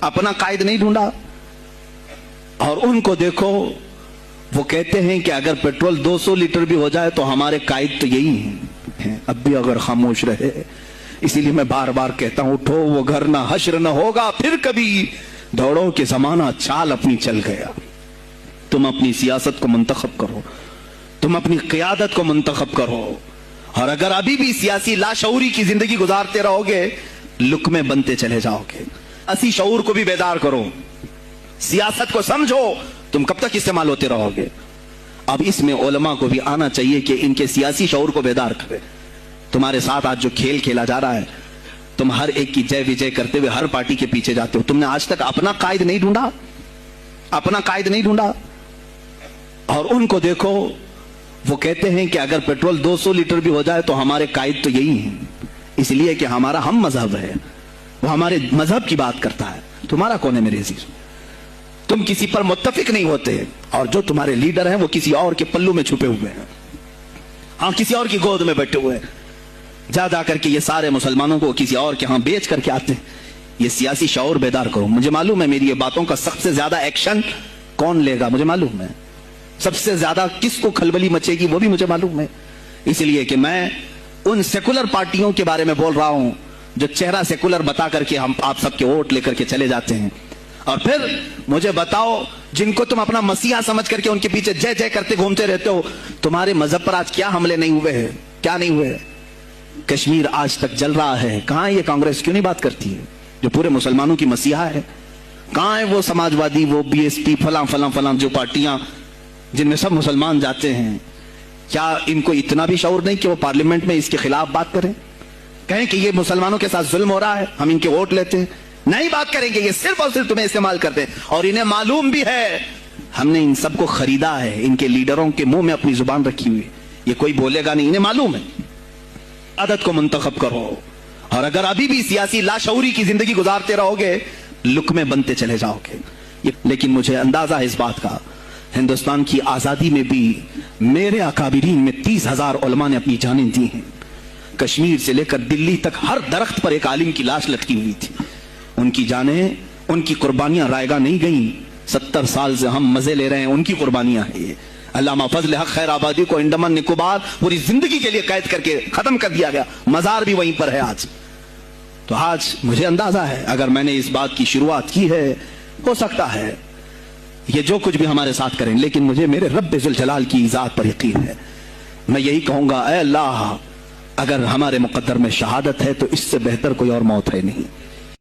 अपना कायद नहीं ढूंढा। और उनको देखो, वो कहते हैं कि अगर पेट्रोल 200 लीटर भी हो जाए तो हमारे कायद तो यही हैं, अब भी अगर खामोश रहे। इसीलिए मैं बार बार कहता हूं, उठो वो घर ना हश्र न होगा फिर कभी, दौड़ो के जमाना चाल अपनी चल गया। तुम अपनी सियासत को मुंतखब करो, तुम अपनी क़ियादत को मुंतखब करो। और अगर अभी भी सियासी लाशऊरी की जिंदगी गुजारते रहोगे, लुकमे बनते चले जाओगे। असी शऊर को भी बेदार करो, सियासत को समझो, तुम कब तक इस्तेमाल होते रहोगे। अब इसमें उलमा को भी आना चाहिए कि इनके सियासी शऊर को बेदार करे। तुम्हारे साथ आज जो खेल खेला जा रहा है, तुम हर एक की जय विजय करते हुए हर पार्टी के पीछे जाते हो। तुमने आज तक अपना कायद नहीं ढूंढा, अपना कायद नहीं ढूंढा। और उनको देखो, वो कहते हैं कि अगर पेट्रोल 200 लीटर भी हो जाए तो हमारे कायद तो यही हैं, इसलिए कि हमारा हम मजहब है, वो हमारे मजहब की बात करता है। तुम्हारा कौन है मेरे अजीज? तुम किसी पर मुत्तफिक नहीं होते, और जो तुम्हारे लीडर हैं वो किसी और के पल्लू में छुपे हुए हैं, हाँ, किसी और की गोद में बैठे हुए हैं। जा करके ये सारे मुसलमानों को किसी और के यहां बेच करके आते हैं। ये सियासी शऊर बेदार करो। मुझे मालूम है मेरी ये बातों का सबसे ज्यादा एक्शन कौन लेगा, मुझे मालूम है। सबसे ज्यादा किसको खलबली मचेगी वो भी मुझे मालूम है। इसलिए कि मैं उन सेकुलर पार्टियों के बारे में बोल रहा हूं जो चेहरा सेकुलर बता करके हम आप सबके वोट लेकर के चले जाते हैं, और फिर मुझे बताओ जिनको तुम अपना मसीहा समझ करके उनके पीछे जय जय करते घूमते रहते हो, तुम्हारे मजहब पर आज क्या हमले नहीं हुए हैं, क्या नहीं हुए? कश्मीर आज तक जल रहा है। कहां है ये कांग्रेस, क्यों नहीं बात करती है जो पूरे मुसलमानों की मसीहा है? कहां है वो समाजवादी, वो बीएसपी, फलां फलां फलां जो पार्टियां जिनमें सब मुसलमान जाते हैं? क्या इनको इतना भी शऊर नहीं कि वो पार्लियामेंट में इसके खिलाफ बात करें, कहें कि ये मुसलमानों के साथ जुल्म हो रहा है, हम इनके वोट लेते हैं? नहीं बात करेंगे, ये सिर्फ और सिर्फ तुम्हें इस्तेमाल करते हैं। और इन्हें मालूम भी है हमने इन सबको खरीदा है, इनके लीडरों के मुंह में अपनी जुबान रखी हुई, ये कोई बोलेगा नहीं, इन्हें मालूम है। आदत को मुंतखब करो, और अगर अभी भी सियासी लाशऊरी की जिंदगी गुजारते रहोगे, लुकमे बनते चले जाओगे। लेकिन मुझे अंदाजा है इस बात का, हिंदुस्तान की आजादी में भी मेरे अकाबिरीन में 30,000 उलमा ने अपनी जानें दी हैं। कश्मीर से लेकर दिल्ली तक हर दरख्त पर एक आलिम की लाश लटकी हुई थी। उनकी जानें, उनकी कुर्बानियां रायगा नहीं गई। 70 साल से हम मजे ले रहे हैं, उनकी कुर्बानियां हैं ये। अल्लामा फजल हक खैर आबादी को अंडमान निकोबार पूरी जिंदगी के लिए कैद करके खत्म कर दिया गया, मजार भी वहीं पर है आज। तो आज मुझे अंदाजा है अगर मैंने इस बात की शुरुआत की है, हो सकता है ये जो कुछ भी हमारे साथ करें, लेकिन मुझे मेरे रब्ब जुल जलाल की ज़ात पर यकीन है। मैं यही कहूंगा, ऐ अल्लाह, अगर हमारे मुकद्दर में शहादत है तो इससे बेहतर कोई और मौत है नहीं।